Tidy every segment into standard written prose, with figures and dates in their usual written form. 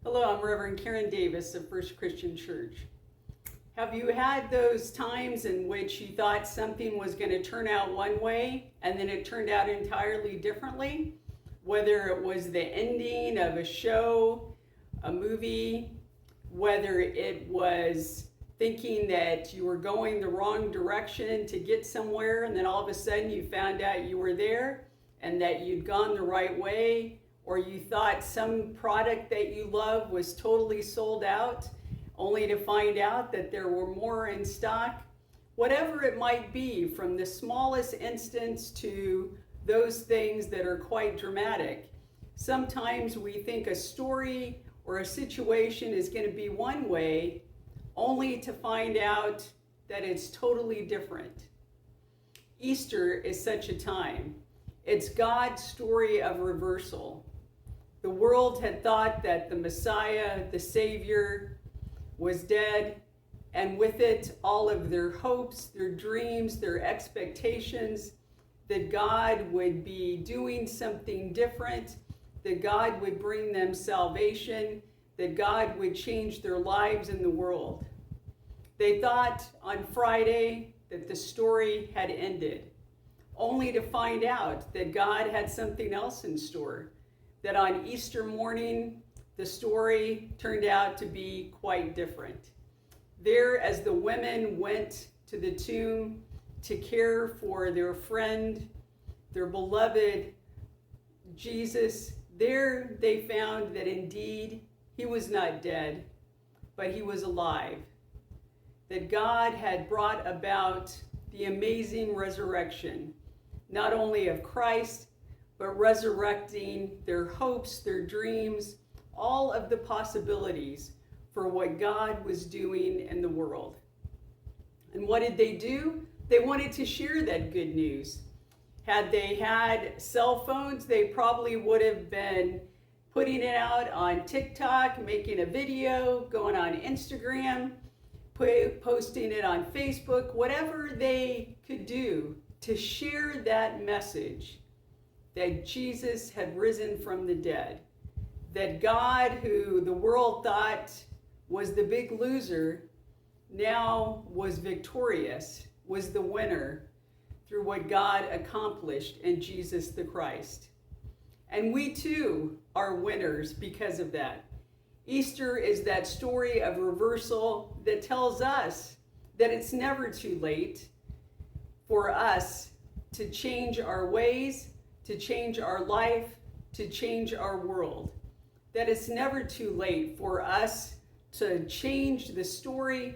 Hello, I'm Reverend Karen Davis of First Christian Church. Have you had those times in which you thought something was going to turn out one way and then it turned out entirely differently? Whether it was the ending of a show, a movie, whether it was thinking that you were going the wrong direction to get somewhere and then all of a sudden you found out you were there and that you'd gone the right way, or you thought some product that you love was totally sold out, only to find out that there were more in stock. Whatever it might be, from the smallest instance to those things that are quite dramatic, sometimes we think a story or a situation is going to be one way, only to find out that it's totally different. Easter is such a time. It's God's story of reversal. The world had thought that the Messiah, the Savior, was dead, and with it, all of their hopes, their dreams, their expectations, that God would be doing something different, that God would bring them salvation, that God would change their lives in the world. They thought on Friday that the story had ended, only to find out that God had something else in store, that on Easter morning, the story turned out to be quite different. There, as the women went to the tomb to care for their friend, their beloved Jesus, there they found that indeed he was not dead, but he was alive. That God had brought about the amazing resurrection, not only of Christ, but resurrecting their hopes, their dreams, all of the possibilities for what God was doing in the world. And what did they do? They wanted to share that good news. Had they had cell phones, they probably would have been putting it out on TikTok, making a video, going on Instagram, posting it on Facebook, whatever they could do to share that message that Jesus had risen from the dead, that God, who the world thought was the big loser, now was victorious, was the winner through what God accomplished in Jesus the Christ. And we too are winners because of that. Easter is that story of reversal that tells us that it's never too late for us to change our ways, to change our life, to change our world. That it's never too late for us to change the story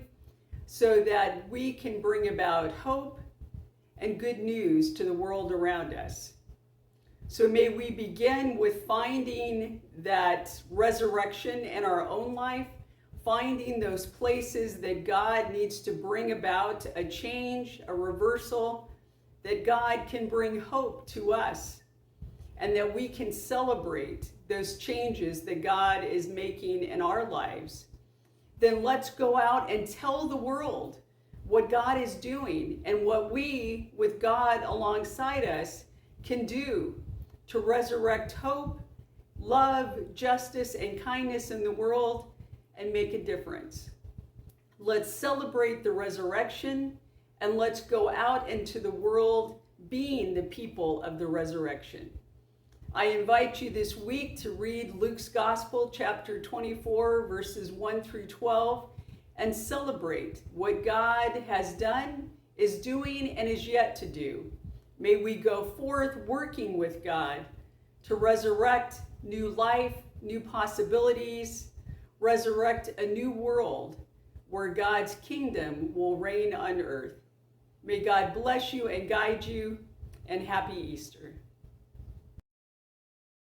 so that we can bring about hope and good news to the world around us. So may we begin with finding that resurrection in our own life, finding those places that God needs to bring about a change, a reversal, that God can bring hope to us, and that we can celebrate those changes that God is making in our lives. Then let's go out and tell the world what God is doing and what we, with God alongside us, can do to resurrect hope, love, justice, and kindness in the world and make a difference. Let's celebrate the resurrection, and let's go out into the world being the people of the resurrection. I invite you this week to read Luke's Gospel, chapter 24, verses 1 through 12, and celebrate what God has done, is doing, and is yet to do. May we go forth working with God to resurrect new life, new possibilities, resurrect a new world where God's kingdom will reign on earth. May God bless you and guide you, and happy Easter.